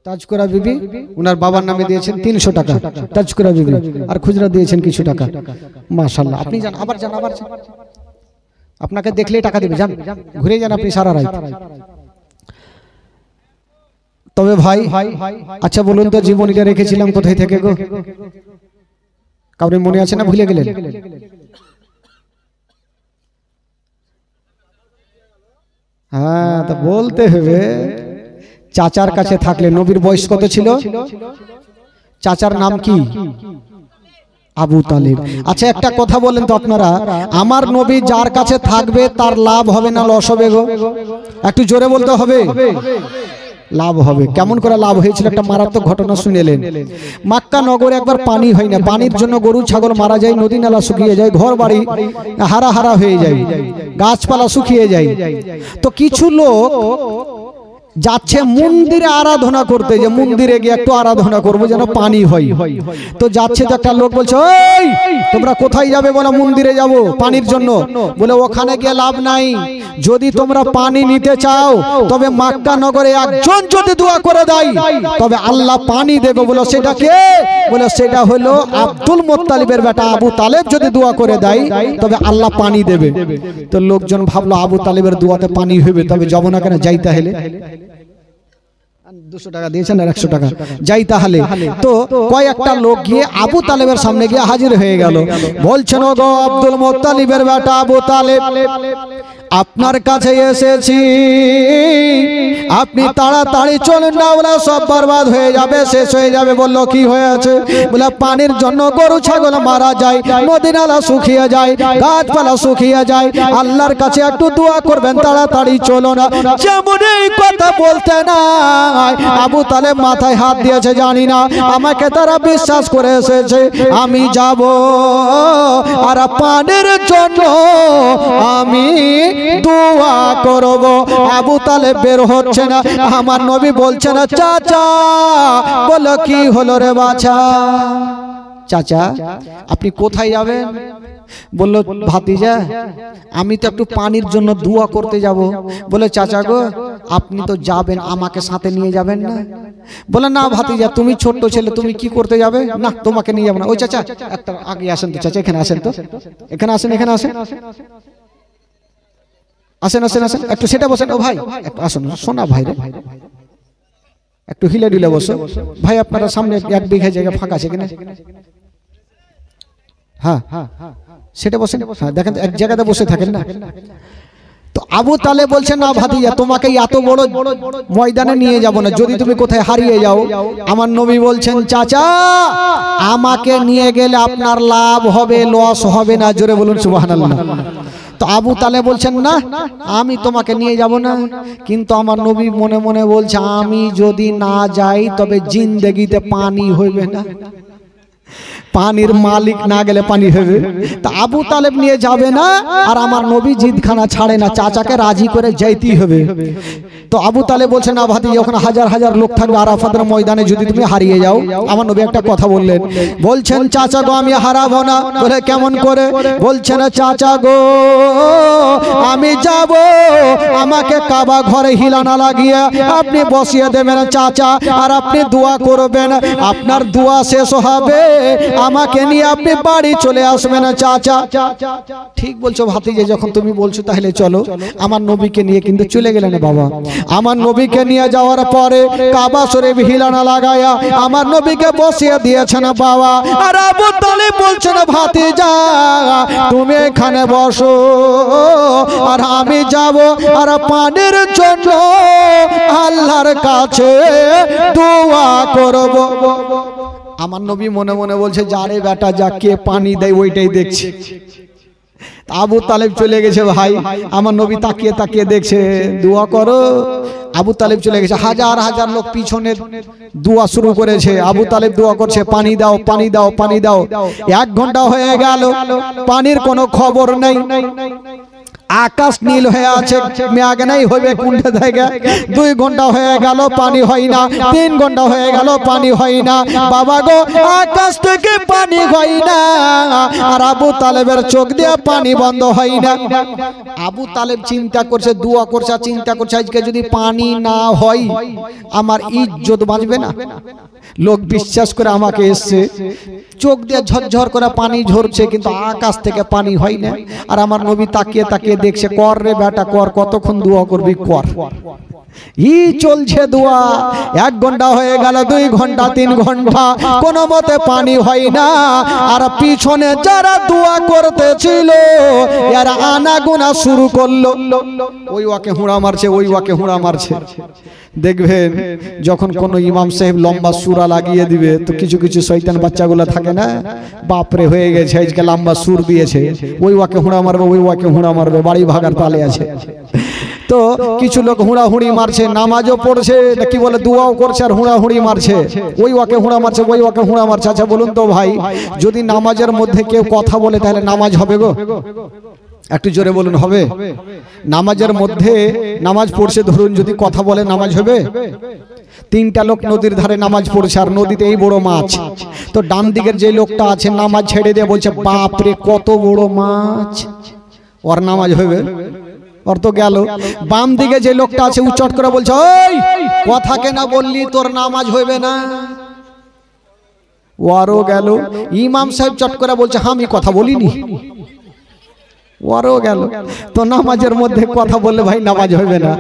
তাজকুরা বিবি ওনার বাবার নামে দিয়েছেন 300 টাকা তাজকুরা বিবি, আর খুচরা দিয়েছেন কিছু টাকা। মাশাআল্লাহ, আপনি যান, আবার যান, আবার যান, আপনাকে দেখলেই টাকা দেবে, যান ঘুরে যান আপনি সারা রাত। তবে ভাই আচ্ছা বলুন তো, জীবনীটা রেখেছিলাম কোথায় থেকে গো? কাউরে মনে আছে না ভুলে গেলেন? হ্যাঁ, তা বলতে হবে। চাচার কাছে থাকলে, নবীর বয়স কত ছিল? চাচার নাম কি? আবু তালিব। আচ্ছা একটা কথা বলেন তো আপনারা, আমার নবী যার কাছে থাকবে তার লাভ হবে না লস হবে গো? একটু জোরে বলতে হবে। লাভ হবে। কেমন করে লাভ হয়েছিল? একটা মারাত্মক ঘটনা শুনেলেন। মক্কা নগরে একবার পানি হয় না, পানির জন্য গরু ছাগল মারা যায়, নদী নালা শুকিয়ে যায়, ঘর বাড়ি হারা হারা হয়ে যায়, গাছপালা শুকিয়ে যায়। তো কিছু লোক যাচ্ছে মন্দিরে আরাধনা করতে, যে মন্দিরে গিয়ে একটু আরাধনা করবো যেন পানি হয়। তো যাচ্ছে, তো একটা লোক বলছে, ওই তোমরা কোথায় যাবে? বলে মন্দিরে যাব পানির জন্য। বলে ওখানে গিয়ে লাভ নাই, যদি তোমরা পানি নিতে চাও তবে মক্কা নগরে একজন যদি দোয়া করে দেয় তবে আল্লাহ পানি দেবে। বলে সেটা কে? বলে সেটা হলো আব্দুল মুত্তালিবের বেটা আবু তালেব, যদি দোয়া করে দেয় তবে আল্লাহ পানি দেবে। তো লোকজন ভাবলো আবু তালেবের দোয়াতে পানি হবে, তবে যাব না কেন, যাইতে হলে 200 টাকা দিয়েছেন আর 100 টাকা যাই তাহলে। তো কয়েকটা লোক গিয়ে আবু তালেবের সামনে গিয়ে হাজির হয়ে গেল, বলছেন ও গো আব্দুল মুত্তালিবের বেটা আবু তালেব, আপনার কাছে এসেছি, আপনি তাড়াতাড়ি চলেন না, বলে সব বরবাদ হয়ে যাবে, শেষ হয়ে যাবে। বলল কি হয়েছে? বলে পানির জন্য গরু ছাগল মারা যায়, নদী নালা শুকিয়ে যায়, গাছপালা শুকিয়ে যায়, আল্লাহর কাছে একটু দোয়া করবেন, তাড়াতাড়ি চলো না। যেমন এই কথা বলতে না আবু তালেব মাথায় হাত দিয়েছে, জানি না আমাকে তারা বিশ্বাস করে এসেছে, আমি যাব আর পানির জন্য আমি দোয়া করব। আবু তালেব বের হচ্ছে না, আমার নবী বলছে না চাচা। বলো কি হলো রে বাছা? চাচা আপনি কোথায় যাবেন? বলল ভাতিজা আমি তো একটু পানির জন্য দোয়া করতে যাব। বলে চাচা গো আপনি তো যাবেন, আমাকে সাথে নিয়ে যাবেন না? বলে না ভাতিজা তুমি ছোট্ট ছেলে, তুমি কি করতে যাবে? না তোমাকে নিয়ে যাবো না। ওই চাচা একটা আগে আসেন তো, চাচা এখানে আসেন তো, এখানে আসেন, এখানে আসেন, আসেন আসেন আসেন, একটু সেটা বসেন। ও ভাই একটু আসুন, শোনা ভাই রে, একটু হিলে ডিলে বসো ভাই। আপনারা সামনে 1 বিঘা জায়গা ফাঁকা আছে কিনা? হ্যাঁ সেটা বসেন, হ্যাঁ দেখেন এক জায়গাতে বসে থাকেন না। তো আবু তালেব বলছেন না ভাতিজা তোমাকে এত বড় ময়দানে নিয়ে যাব না, যদি তুমি কোথায় হারিয়ে যাও। আমার নবী বলছেন চাচা আমাকে নিয়ে গেলে আপনার লাভ হবে, লস হবে না। জোরে বলুন সুবহানাল্লাহ। তো আবু তালেব বলছেন না আমি তোমাকে নিয়ে যাব না, কিন্তু আমার নবী মনে মনে বলছে আমি যদি না যাই তবে জিন্দেগিতে পানি হইবে না, পানির মালিক না গেলে পানি হবে। তা আবু তালেব নিয়ে যাবে না, আর আমার নবী জিদখানা ছাড়ে না, চাচাকে রাজি করে যাইতেই হবে। তো আবু তালেব বলছে না ভাতিজা ওখানে হাজার হাজার লোক থাকবে আরাফাতের ময়দানে, যদি তুমি হারিয়ে যাও। আমার নবী একটা কথা বললেন, বলছেন চাচা গো আমি হারাবো না। বলে কেমন করে? বলছেন চাচা গো আমি যাব, আমাকে কাবা ঘরে হিলানা লাগিয়ে আপনি বসিয়ে দেবেন চাচা, আর আপনি দোয়া করবেন, আপনার দোয়া শেষ হবে আমাকে নিয়ে আপনি বাড়ি চলে আসবেন চাচা। ঠিক বলছো ভাতিজা, যখন তুমি বলছো তাহলে চলো। আমার নবীকে নিয়ে কিন্তু চলে গেলেন বাবা। আমার নবীকে নিয়ে যাওয়ার পরে কাবা শরীফ হিলানা লাগায়া আমার নবীকে বসিয়ে দিয়েছেন বাবা। আর আবু তালেব বলছেন ভাতিজা তুমি এখানে বসো, আর আমি যাব আর পানির জন্য আল্লাহর কাছে দোয়া করব। আমার নবী মনে মনে বলছে যারে বেটা যা কে পানি দেয় ওইটাই দেখছি। আবু তালেব চলে গেছে ভাই, আমার নবী তাকিয়ে তাকিয়ে দেখছে, দোয়া করো। আবু তালেব চলে গেছে, হাজার হাজার লোক পিছনে দোয়া শুরু করেছে। আবু তালেব দোয়া করছে পানি দাও পানি দাও পানি দাও। 1 ঘন্টা হয়ে গেল, পানির কোনো খবর নেই। আকাশ নীল হয়ে আছে, মেঘ নাই হইবে কোনটা থেকে। 2 ঘন্টা হয়ে গেল পানি হয় না, 3 ঘন্টা হয়ে গেল পানি হয় না। বাবা গো আকাশ থেকে পানি হয় না, আর আবু তালেবের চোখ দিয়ে পানি বন্ধ হয় না। আবু তালেব চিন্তা করছে, দোয়া করছে, চিন্তা করছে আজকে যদি পানি না হয় আমার ইজ্জত বাঁচবে না। লোক বিশ্বাস করে আমাকে এসছে, চোখ দিয়ে ঝরঝর করে পানি ঝরছে, কিন্তু আকাশ থেকে পানি হয় না। আর আমার নবী তাকিয়ে তাকিয়ে দেখছে, কর রে বেটা কর, কতক্ষণ দোয়া করবি কর। ই চলছে দোয়া, 1 ঘন্টা হয়ে গেল, 2 ঘন্টা, 3 ঘন্টা, কোনো মতে পানি হয় না। আর পিছনে যারা দোয়া করতেছিল এরা আনাগোনা শুরু করলো, ওই ওয়াকে হুড়া মারছে, ওই ওয়াকে হুড়া মারছে। দেখবেন যখন কোনো ইমাম সাহেব লম্বা সুরা লাগিয়ে দিবে, তো কিছু কিছু শয়তান বাচ্চাগুলো থাকে না, বাপরে হয়ে গেছে আজকে লম্বা সুর দিয়েছে, ওই ওয়াকে হুড়া মারবে, ওই ওয়াকে হুড়া মারবে, বাড়ি ভাগার তালে আছে। তো কিছু লোক হুড়াহুড়ি মারছে, নামাজও পড়ছে, কি বলে দোয়াও করছে, আর হুড়াহুড়ি মারছে, ওই ওয়াকে হুড়া মারছে, ওই ওয়াকে হুড়া মারছে। আচ্ছা বলুন তো ভাই, যদি নামাজের মধ্যে কেউ কথা বলে তাহলে নামাজ হবে গো? একটু জোরে বলুন হবে? নামাজের মধ্যে নামাজ পড়ছে, ধরুন যদি কথা বলে নামাজ হবে? 3টা লোক নদীর ধারে নামাজ পড়ছে, আর নদীতে এই বড় মাছ। তো ডান দিকের যে লোকটা আছে নামাজ ছেড়ে দিয়ে বলছে বাপরে কত বড় মাছ, ওর নামাজ হবে? ওর তো গেল। বাম দিকে যে লোকটা আছে ও চট করে বলছে ওই কথা কেনা বললি, তোর নামাজ হইবে না, ওরও গেল। ইমাম সাহেব চট করে বলছে আমি কথা বলিনি, ওরও গেল। তো নামাজের মধ্যে কথা বললে ভাই নামাজ হবে না।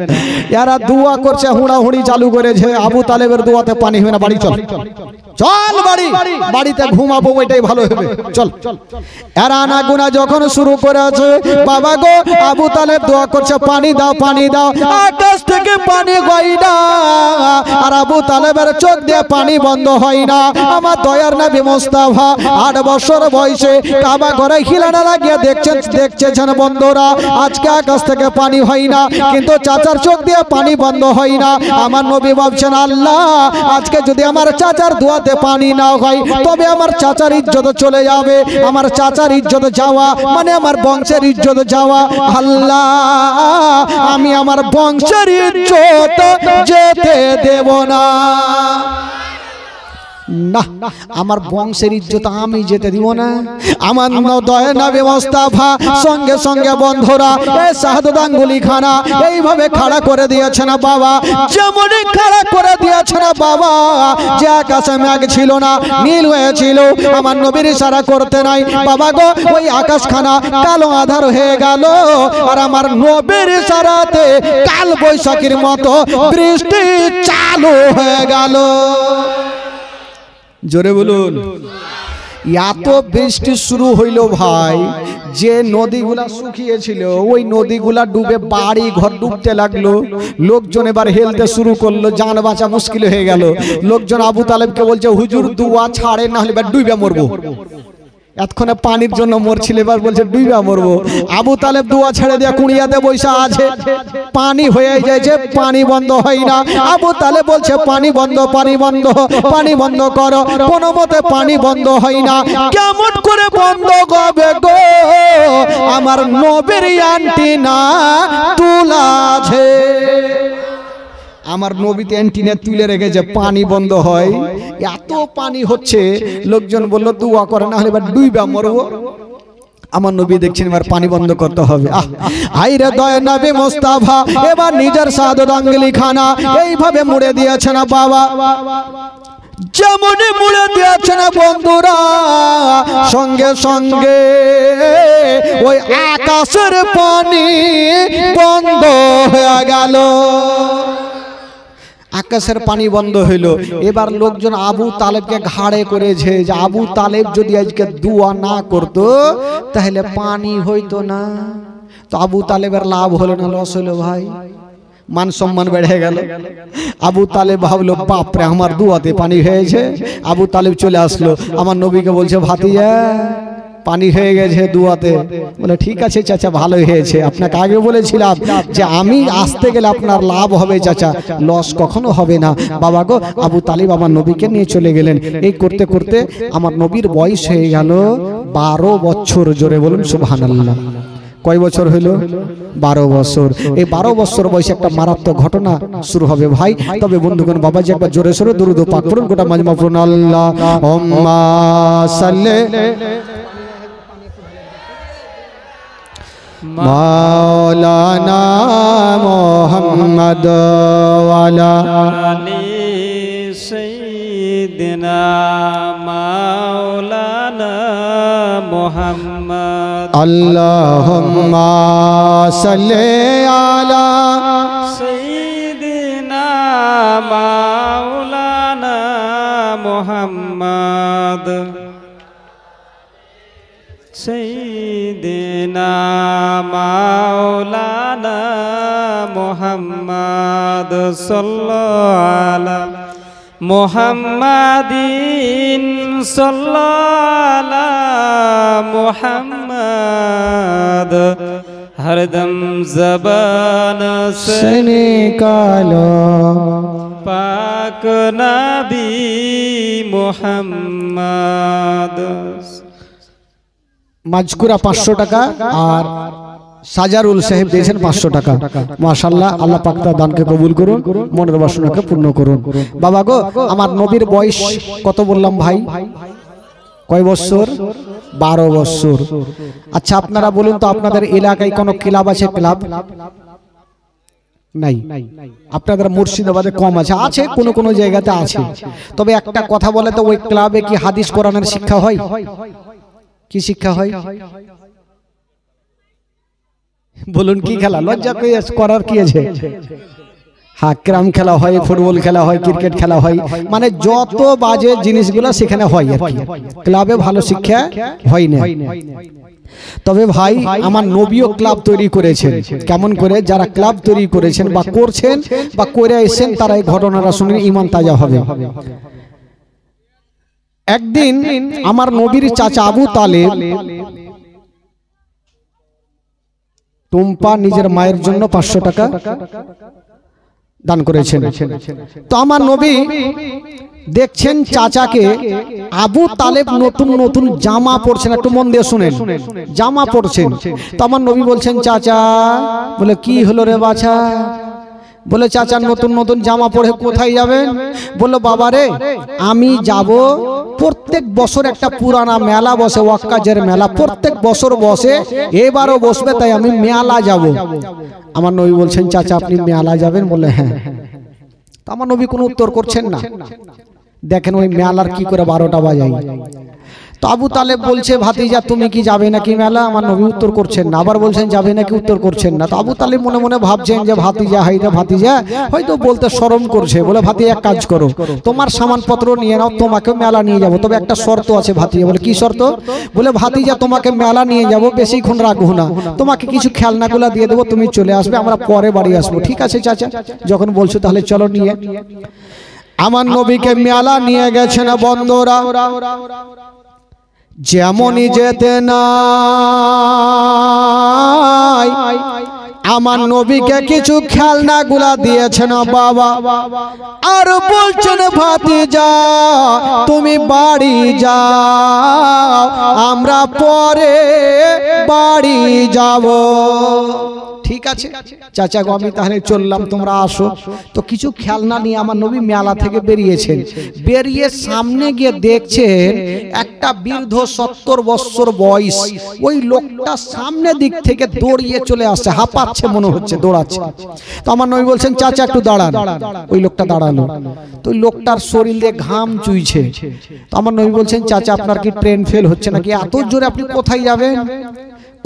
এরা দোয়া করছে, হুড়াহুড়ি চালু করেছে, আবু তালেবের দোয়াতে পানি হবে না, বাড়ি চল, চল বাড়ি, বাড়িতে ঘুমাবো, ওইটাই ভালো হবে, চল। এরা আনাগোনা যখন শুরু করেছে, বাবা গো আবু তালেব দোয়া করছে, পানি দাও, পানি দাও, আকাশ থেকে পানি হয় না, আর আবু তালেবের চোখ দিয়ে পানি বন্ধ হয় না। আমার দয়ার নবী মুস্তাফা 8 বছর বয়সে কাবা ঘরে খিলানা লাগিয়ে দেখছেন বন্ধুরা, আজকে আকাশ থেকে পানি হয় না, কিন্তু চাচার চোখ দিয়ে পানি বন্ধ হয় না। আমার নবী ভাবছেন, আল্লাহ আজকে যদি আমার চাচার দোয়াতে পানি না হয়, তবে আমার চাচার ইজ্জত চলে যাবে, আমার চাচার ইজ্জত যাওয়া মানে আমার বংশের ইজ্জত যাওয়া। আল্লাহ আমি আমার বংশের ইজ্জত যেতে দেব না, না আমার বংশের ইজ্জত আমি যেতে দিব না। আমার দয়ার নবী মুস্তাফা সঙ্গে সঙ্গে বন্ধুরা এই শাহাদাত আঙ্গুলি খানা এইভাবে খাড়া করে দিয়েছেন বাবা, যেমনই খাড়া করে দিয়েছেন বাবা, যে আকাশে মেঘ ছিল না, নীল হয়েছিল, আমার নবীর ইশারা করতে নাই বাবা গো, ওই আকাশখানা কালো আধার হয়ে গেল, আর আমার নবীর ইশারাতে কাল বৈশাখীর মতো বৃষ্টি চালু হয়ে গেল। জোরে বলুন। এত বৃষ্টি শুরু হইল ভাই, যে নদীগুলা শুকিয়েছিল ওই নদীগুলা ডুবে বাড়ি ঘর ডুবতে লাগলো। লোকজন এবার হেলতে শুরু করলো, জান বাঁচা মুশকিল হয়ে গেল। লোকজন আবু তালেবকে বলছে, হুজুর দোয়া ছাড়ে, না হলে এবার ডুবে মরবো। এতক্ষণে পানির জন্য মরছিল, এবার বলছে ডুইবা মরবো। আবু তালেব দোয়া ছেড়ে দিয়ে কুড়িয়াতে বৈশা আছে, পানি হয়ে যাচ্ছে, পানি বন্ধ হয় না। আবু তালেব বলছে পানি বন্ধ, পানি বন্ধ, পানি বন্ধ করো, কোনো মতে পানি বন্ধ হয় না। কেমন করে বন্ধ হবে গো, আমার নবীর অ্যান্টিনা তুলা আছে, আমার নবীতে অ্যান্টিনা তুলে রেখেছে, পানি বন্ধ হয়। এত পানি হচ্ছে, লোকজন বলল দোয়া করে, না হলে এবার ডুইবা মরবো। আমার নবী দেখছেন এবার পানি বন্ধ করতে হবে। হায়রে দয়ার নবী মুস্তাফা এবার নিজের শাহাদাত আঙ্গুলি খানা এইভাবে মুড়ে দিয়েছেন বাবা, যেমনই মুড়ে দিয়েছেন বন্ধুরা, সঙ্গে সঙ্গে ওই আকাশের পানি বন্ধ হয়ে গেল। আকাশের পানি বন্ধ হইল। এবার লোকজন আবু তালেবকে ঘাড়ে করেছে, যে আবু তালেব যদি আজকে দোয়া না করতো তাহলে পানি হইতো না। তো আবু তালেবের লাভ হলো না, লস হলো ভাই, মান সম্মান বেড়ে গেল। আবু তালেব ভাবলো, বাপরে আমার দোয়াতে পানি হয়েছে। আবু তালেব চলে আসলো, আমার নবীকে বলছে, ভাতিজা পানি হয়ে গেছে দোয়াতে। বলে ঠিক আছে চাচা, ভালোই হয়েছে, আপনাকে আগে বলেছিলাম যে আমি আসতে গেলে আপনার লাভ হবে চাচা, লস কখনো হবে না। বাবা গো, আবু তালিব আমার নবীকে নিয়ে চলে গেলেন। এই করতে করতে আমার নবীর বয়স হয়ে গেল 12 বছর। জোরে বলুন সুবহানাল্লাহ। কয় বছর হইল? 12 বছর। এই 12 বছর বয়সে একটা মারাত্মক ঘটনা শুরু হবে ভাই। তবে বন্ধুগণ, বাবাজি একবার জোরে সোরে দুরূদ পাক করুন, গোটা মাজমা পড়ুন, আল্লাহুম্মা সাল্লি মাওলানা মুহাম্মদ ওয়ালা আলি সাইয়্যিদিনা মাওলানা মুহাম্মদ। আল্লাহুম্মা সাল্লি আলা সাইয়্যিদিনা মাওলানা মুহাম্মদ। সাইয়্যিদিনা মাওলানা মুহাম্মদ সাল্লাল্লাহু আলা মুহাম্মাদিন সাল্লাল্লাহু আলা মুহাম্মদ। हरदम ज़बान से निकालो पाक नबी मुहम्मद। মাজকুরা 500 টাকা আর সাজারুল সাহেব দিয়েছেন 500 টাকা। মাশাআল্লাহ, আল্লাহ পাক তার দানকে কবুল করুন, মনের বাসনাকে পূর্ণ করুন। বাবা গো, আমার নবীর বয়স কত বললাম ভাই? কয় বছর? 12 বছর। আচ্ছা আপনারা বলুন তো, আপনাদের এলাকায় কোনো ক্লাব আছে? ক্লাব নাই। আপনাদের মুর্শিদাবাদে কম আছে, আছে কোন কোন জায়গাতে আছে। তবে একটা কথা বলে তো, ওই ক্লাবে কি হাদিস কোরআনের শিক্ষা হয়? কি শিক্ষা হয়? বলুন কি খেলা? লজ্জা করার কি আছে? হ্যাঁ, ক্যারাম খেলা হয়, ফুটবল খেলা হয়, ক্রিকেট খেলা হয়, মানে যত বাজে জিনিসগুলো সেখানে হয় আর কি। ক্লাবে ভালো শিক্ষা হয় না। তবে ভাই, আমার নবীও ক্লাব তৈরি করেছেন। কেমন করে? যারা ক্লাব তৈরি করেছেন বা করছেন বা করে এসেছেন তারা এই ঘটনাটা শুনে ঈমান তাজা হবে। একদিন আমার নবীর চাচা আবু তালেব টুম্পা নিজের মায়ের জন্য 500 টাকা দান করেছেন। তো আমার নবী দেখছেন চাচাকে আবু তালেব নতুন নতুন জামা পরছেন, একটু মন দিয়ে শুনেন, জামা পরছেন। তো আমার নবী বলছেন, চাচা, বলে কি হলো রে বাছা? বলে, চাচা নতুন নতুন জামা পরে কোথায় যাবেন? বললো, বাবা রে, আমি যাব, প্রত্যেক বছর একটা পুরানা মেলা বসে, ওয়াক্কাজের মেলা, প্রত্যেক বছর বসে, এবারও বসবে, তাই আমি মেলা যাব। আমার নবী বলছেন, চাচা আপনি মেলা যাবেন? বলে হ্যাঁ। তো আমার নবী কোনো উত্তর করছেন না। দেখেন ওই মেলার কি করে 12টা বাজায়। তো আবু তালেব বলছে, ভাতিজা তুমি কি যাবে নাকি মেলা? আমার নবী উত্তর করছেন না। আবার বলছেন যাবে নাকি, উত্তর করছেন না। তো আবু তালেব মনে মনে ভাবছেন যে ভাতিজা হাইরা ভাতিজা হয়তো বলতে শরম করছে। বলে, ভাতিজা এক কাজ করো, তোমার সামানপত্র নিয়ে নাও, তোমাকে মেলা নিয়ে যাবো, তবে একটা শর্ত আছে। ভাতিজা বলে, কি শর্ত? বলে, ভাতিজা তোমাকে মেলা নিয়ে যাবো, বেশিক্ষণ রাখবো না, তোমাকে কিছু খেলনাগুলা দিয়ে দেবো, তুমি চলে আসবে, আমরা পরে বাড়ি আসবো। ঠিক আছে চাচা, যখন বলছো তাহলে চলো নিয়ে। আমার নবীকে মেলা নিয়ে গেছেন বন্ধুরা। যেমনই যেতে নাই আমার নবীকে কিছু খেলনাগুলা দিয়েছেন বাবা, আর বলছেন ভাতিজা তুমি বাড়ি যাও, আমরা পরে বাড়ি যাব। ঠিক আছে চাচা গো, আমি তাহলে চললাম, তোমরা আসো। তো কিছু খেলনা নিয়ে আমার নবী মেলা থেকে বেরিয়েছেন। বেরিয়ে সামনে গিয়ে দেখছেন একটা বৃদ্ধ 70 বছর বয়স, ওই লোকটা সামনে দিক থেকে দৌড়িয়ে চলে আসছে, হাঁপাচ্ছে মনে হচ্ছে, দৌড়াচ্ছে। তো আমার নবী বলছেন, চাচা একটু দাঁড়ান। ওই লোকটা দাঁড়ালো। তো ওই লোকটার শরীরে ঘাম চুইছে। তো আমার নবী বলছেন, চাচা আপনার কি ট্রেন ফেল হচ্ছে নাকি? এত জোরে আপনি কোথায় যাবেন?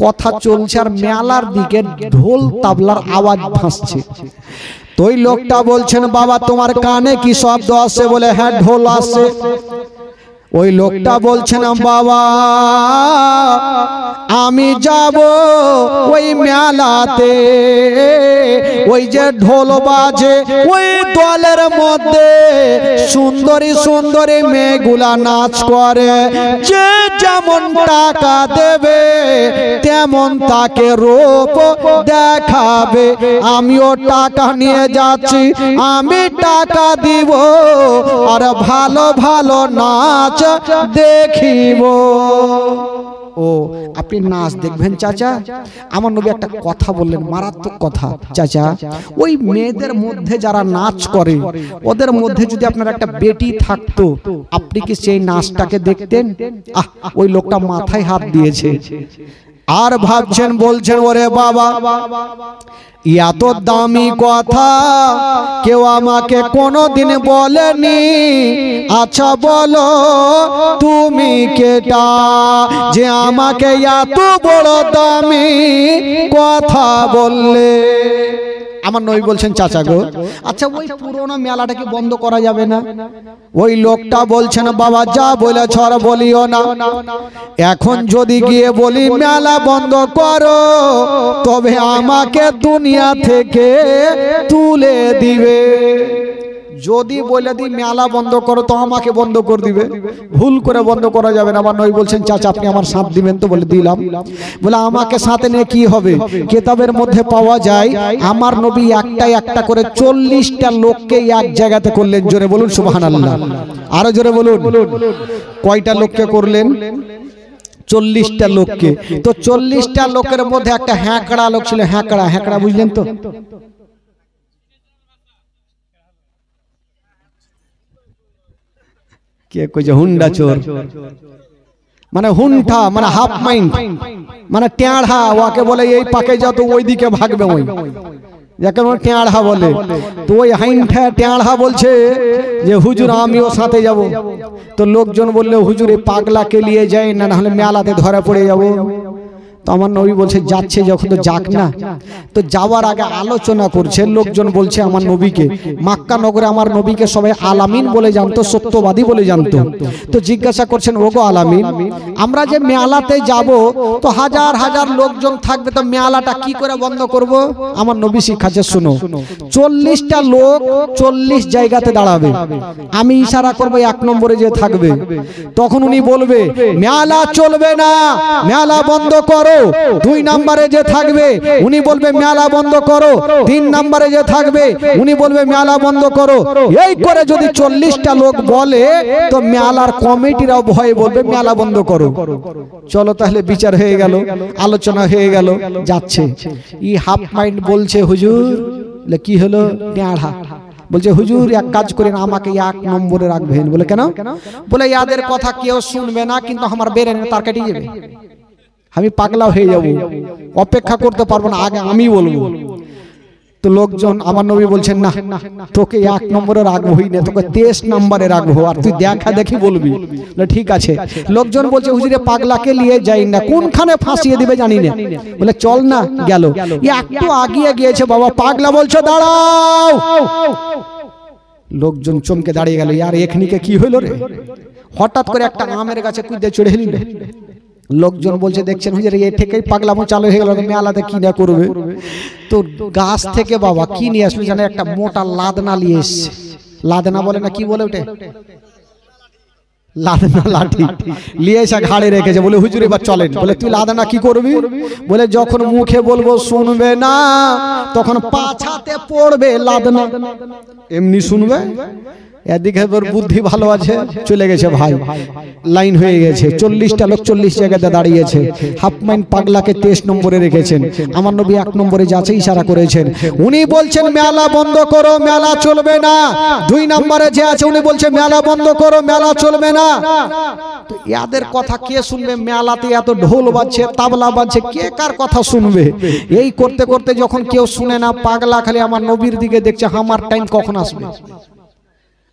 কথা চলছে আর মেলার দিকে ঢোল তাবলার আওয়াজ ভাসছে। তো ওই লোকটা বলছেন, বাবা তোমার কানে কি শব্দ আসে? বলে, হ্যাঁ ঢোল আসে। ওই লোকটা বলছেন, বাবা আমি যাব ওই মেলাতে, ওই যে ঢোল বাজে ওই দলের মধ্যে সুন্দরী সুন্দরী মেয়েগুলা নাচ করে, যে যেমন টাকা দেবে তেমন তাকে রূপ দেখাবে। আমিও টাকা নিয়ে যাচ্ছি, আমি টাকা দিব আর ভালো ভালো নাচ দেখিব। ও আপনি নাচ দেখবেন চাচা? আমার নবী একটা কথা বললেন, মারাত্মক কথা। চাচা ওই মেয়েদের মধ্যে যারা নাচ করে, ওদের মধ্যে যদি আপনার একটা বেটি থাকতো, আপনি কি সেই নাচটাকে দেখতেন? ওই লোকটা মাথায় হাত দিয়েছে আর ভাবছেন, বলছেন, ওরে বাবা এত দামি কথা কেউ আমাকে কোনোদিন বলেনি। আচ্ছা বলো তুমি কেটা যে আমাকে এত বড় দামি কথা বললে? আমার নবী বলছেন, চাচা গো, আচ্ছা ওই পুরোনো মেলাটাকে বন্ধ করা যাবে না? ওই লোকটা বলছেন, বাবা যা বলেছ আর বলিও না, এখন যদি গিয়ে বলি মেলা বন্ধ করো, তবে আমাকে দুনিয়া থেকে তুলে দিবে। যদি বলে দিই মেলা বন্ধ করো তো আমাকে বন্ধ করে দিবে, ভুল করে বন্ধ করা যাবে না। আমার নবী বলছেন, চাচা আপনি আমার সাথ দিবেন তো? বলে দিলাম। বলে, আমাকে সাথে নিয়ে কি হবে? কিতাবের মধ্যে পাওয়া যায় আমার নবী একটা করে 40টা লোককে এক জায়গাতে করলেন। জোরে বলুন সুবহানাল্লাহ। আরো জোরে বলুন। কয়টা লোককে করলেন? 40টা লোককে। তো 40টা লোকের মধ্যে একটা হ্যাঁকড়া লোক ছিল। হ্যাঁকড়া বুঝলেন তো? কে কইছে হুন্ডা চোর? মানে হুন্ঠা, মানে হাফ মাইন্ড, মানে টেঁড়া। ওকে বলে এই পাকে যাও তো ওই দিকে ভাগবে, ওই যাকে টেঁড়া বলে। তো ওই হাইন্ঠা টেঁড়া বলছে যে হুজুর আমিও সাথে যাব। তো লোকজন বললে, হুজুর এই পাগলাকে নিয়ে যাই না, হলে মেলাতে ধরা পড়ে যাব। তো আমার নবী বলছে যাচ্ছে যখন তো যাক না। তো যাওয়ার আগে আলোচনা করছে, লোকজন বলছে আমার নবীকে, মক্কা নগরে আমার নবীকে সবাই আলামিন বলে জানতো, সত্যবাদী বলে জানতো। তো জিজ্ঞাসা করছেন, ওগো আলামিন, আমরা যে মেলাতে যাব তো হাজার হাজার লোকজন থাকবে, তো মেলাটা কি করে বন্ধ করব? আমার নবী শিখাচ্ছে, শুনো, 40টা লোক 40 জায়গাতে দাঁড়াবে, আমি ইশারা করব 1 নম্বরে যে থাকবে, তখন উনি বলবে মেলা চলবে না, মেলা বন্ধ করো। 2 নম্বরে যে থাকবে উনি বলবে মেলা বন্ধ করো। 3 নম্বরে যে থাকবে উনি বলবে মেলা বন্ধ করো। এই করে যদি 40টা লোক বলে তো মেলার কমিটিরাও ভয়ে বলবে মেলা বন্ধ করো। চলো তাহলে বিচার হয়ে গেল, আলোচনা হয়ে গেল, যাচ্ছে। ই হাফ মাইন্ড বলছে, হুজুর কি হলো? নেড়া বলছে, হুজুর এক কাজ করেন, আমাকে 1 নম্বরে রাখবেন। বলে কেন? বলে ইয়াদের কথা কেউ শুনবে না, কিন্তু আমার বেরেন তার কেটে যাবে, আমি পাগলা হয়ে যাব, অপেক্ষা করতে পারবো না, আগে আমি বলবো। তো লোকজন, আমার নবী বলছেন, না তোকে 1 নম্বরে রাখবোই না, তোকে 23 নম্বরে রাখবো, আর তুই দেখা দেখি বলবি। ঠিক আছে। লোকজন বলছে, হুজুরে পাগলাকে নিয়ে যাই না, কোনখানে ফাঁসিয়ে দিবে জানি না। বলে চল না, গেল। একটু আগিয়ে গিয়েছে, বাবা পাগলা বলছে দাঁড়াও। লোকজন চমকে দাঁড়িয়ে গেল, ইয়ার এখনিকে কি হইল রে? হঠাৎ করে একটা আমের গাছে কুদে চড়ে নিল। লোকজন বলছে, দেখছেন হুজুর এই থেকেই পাগলামো চালু হয়ে গেল, মেলাতে কি না করবে। তো গাছ থেকে বাবা কি নিয়ে আসলো জানে? একটা মোটা লাদনা নিয়ে এসছে। লাদনা বলে না, কি বলে ওঠে? লাদনা, লাঠি নিয়ে এসে ঘাড়ে রেখেছে। বলে হুজুর এবার চলেন। বলে তুই লাদনা কি করবি? বলে যখন মুখে বলবো শুনবে না, তখন পাছাতে পড়বে লাদনা, এমনি শুনবে। এদিকে বুদ্ধি ভালো আছে, চলে গেছে ভাই, লাইন হয়ে গেছে। 40টা লোক 40 জায়গাতে দাঁড়িয়েছে। হাফ মাইন্ড পাগলাকে 23 নম্বরে রেখেছেন, আমার নবী 1 নম্বরে যাচ্ছে, ইশারা করেছেন। উনি বলছেন মেলা বন্ধ করো, মেলা চলবে না। 2 নম্বরে যে আছে উনি বলছে মেলা বন্ধ করো, মেলা চলবে না। তো ইয়াদের কথা কে শুনবে? মেলাতে এত ঢোল বাজছে, তাবলা বাজছে, কে কার কথা শুনবে? এই করতে করতে যখন কেউ শুনে না, পাগলা খালি আমার নবীর দিকে দেখছে, আমার টাইম কখন আসবে,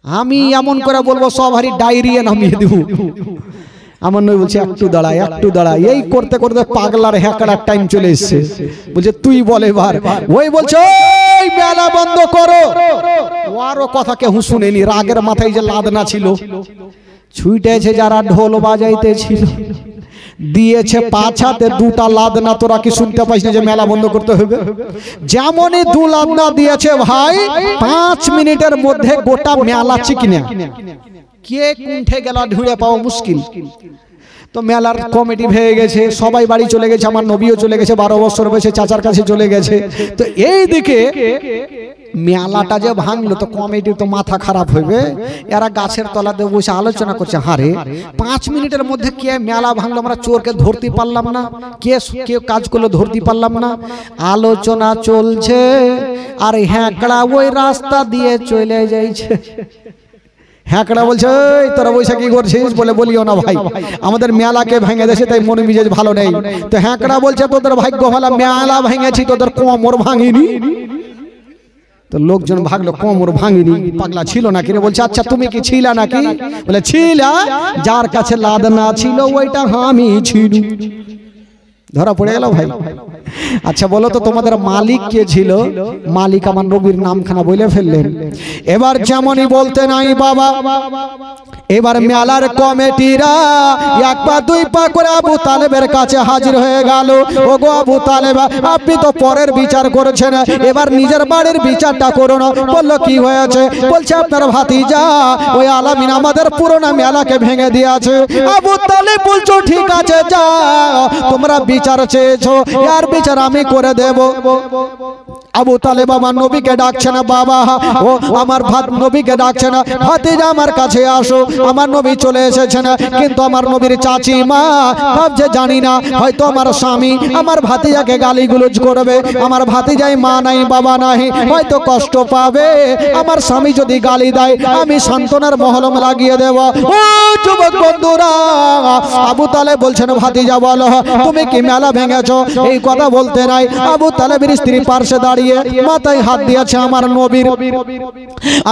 আমি এমন করে বলবো সব হারি ডায়রিয়া নামিয়ে দেব। আমার নবী বলছে একটু দাঁড়া, একটু দাঁড়া। এই করতে করতে পাগলার হ্যাকড়ার টাইম চলে এসছে। বলছে তুই বলে এবার। ওই বলছে ওই মেলা বন্ধ করো। ওরও কথা কেউ শুনেনি, রাগের মাথায় যে লাদনা ছিল, ছুটেছে যারা ঢোল বাজাইতে ছিল, দিয়েছে পাছাতে 2টা লাদনা। তোরা কি শুনতে পাইস না যে মেলা বন্ধ করতে হবে? যেমনই 2 লাদনা দিয়েছে ভাই, 5 মিনিটের মধ্যে গোটা মেলা চিকিনা। কে কুণ্ঠে গেল ঢুঁড়ে পাওয়া মুশকিল। তো মেলার কমিটি ভেঙে গেছে, সবাই বাড়ি চলে গেছে, আমার নবীও চলে গেছে, 12 বছর বয়সে চাচার কাছে চলে গেছে। তো এই দিকে মেলাটা যে ভাঙলো, তো কমিটির তো মাথা খারাপ হইবে। এরা গাছের তলাতে বসে আলোচনা করছে, হারে 5 মিনিটের মধ্যে কে মেলা ভাঙলো, আমরা চোরকে ধরতে পারলাম না, কে কাজ করলো ধরতে পারলাম না। আলোচনা চলছে আর হ্যাঁকড়া ওই রাস্তা দিয়ে চলে যাইছে। হ্যাঁকড়া বলছে, এই তোরা বৈশা কি করছিস? বলে বলিও না ভাই, আমাদের মেলাকে ভেঙে দিয়েছে, তাই মনে মিজাজ ভালো নেই। তো হ্যাঁকড়া বলছে, তোদের ভাগ্য ভালো, মেলা ভেঙেছি, তোদের কোমর ভাঙিনি। তো লোকজন ভাগলো, কোমর ভাঙিনি। পাগলা ছিল নাকি রে? বলছে আচ্ছা তুমি কি ছিলা নাকি? বলে ছিলা, যার কাছে লাদনা ছিল ওইটা আমি ছিল। ধরা পড়ে গেল ভাই। আচ্ছা বলো তো তোমাদের মালিক কে ছিল? মালিক আমার নবীর নামখানা বলে ফেললেন। এবার যেমনই বলতে নাই বাবা, এবার মেলার কমিটিরা 1 পা 2 পা করে আবু তালেবের কাছে হাজির হয়ে গেল। ওগো আবু তালেব, আপনি তো পরের বিচার করেছেন, এবার নিজের বাড়ির বিচারটা করুন। বললো কি হয়েছে? বলছে আপনার ভাতিজা ওই আলামিন আমাদের পুরোনো মেলাকে ভেঙে দিয়েছে। আবু তালেব বলছো ঠিক আছে, যাও, তোমরা বিচার চেয়েছো, এর বিচার আমি করে দেব। আবু তালেব আমার নবীকে ডাকছে না, বাবা ও আমার নবীকে ডাকছে না, ভাতিজা আমার কাছে আসো। আমার নবী চলে এসেছেন, কিন্তু আমার নবীর চাচি মা ভাবছে জানি না, হয়তো আমার স্বামী আমার ভাতিজাকে গালিগুলোজ করবে। আমার ভাতিজাই মা নাই বাবা নাই, হয়তো কষ্ট পাবে। আমার স্বামী যদি গালি দেয়, আমি সান্ত্বনার মহলম লাগিয়ে দেব। ও যুবক বন্ধুরা, আবু তালেব বলছেন ভাতিজা বলো তুমি কি মেলা ভেঙেছো? এই কথা বলতে নাই, আবু তালেবের স্ত্রী পার্শ্বে দাঁড়িয়ে দাঁড়িয়ে মাথায় হাত দিয়েছে আমার নবীর।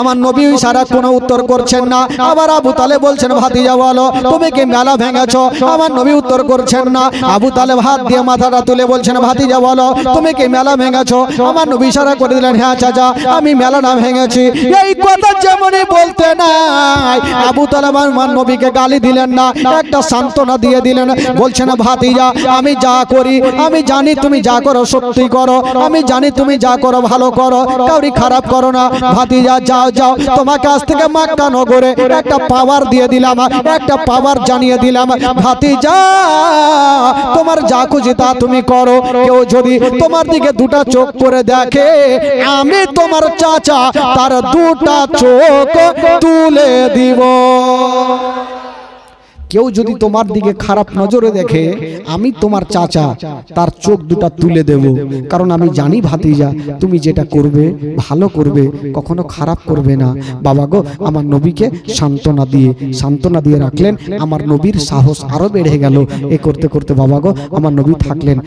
আমার নবী ইশারা কোনো উত্তর করছেন না। আবার আবু তালেব বলছেন ভাতিজা বলো তুমি কি মেলা ভেঙেছো? আমার নবী উত্তর করছেন না। আবু তালেব হাত দিয়ে মাথাটা তুলে বলছেন ভাতিজা বলো তুমি কি মেলা ভেঙেছো? আমার নবী ইশারা করে দিলেন হ্যাঁ চাচা আমি মেলাটা ভেঙেছি। এই কথা যেমনই বলতে নাই আবু তালেব আমার নবীকে গালি দিলেন না, একটা সান্ত্বনা দিয়ে দিলেন। বলছেন ভাতিজা আমি যা করি আমি জানি তুমি যা করো সত্যি করো, আমি জানি তুমি যা করো ভালো করো, কাউরি খারাপ করো না। ভাতিজা যাও যাও, তোমাকে আজ থেকে মক্কা নগরে একটা পাওয়ার দিয়ে দিলাম, একটা পাওয়ার জানিয়ে দিলাম। ভাতিজা তোমার যা খুশি তা তুমি করো, কেউ যদি তোমার দিকে দুটা চোখ করে দেখে আমি তোমার চাচা তার দুটা চোখ তুলে দিব। কেউ যদি তোমার দিকে খারাপ নজরে দেখে আমি তোমার চাচা তার চোখ দুটা তুলে দেব, কারণ আমি জানি ভাতিজা তুমি যেটা করবে ভালো করবে, কখনো খারাপ করবে না। বাবা গো আমার নবীকে সান্ত্বনা দিয়ে রাখলেন। আমার নবীর সাহস আরো বেড়ে গেল। এ করতে করতে বাবা গো আমার নবী থাকলেন।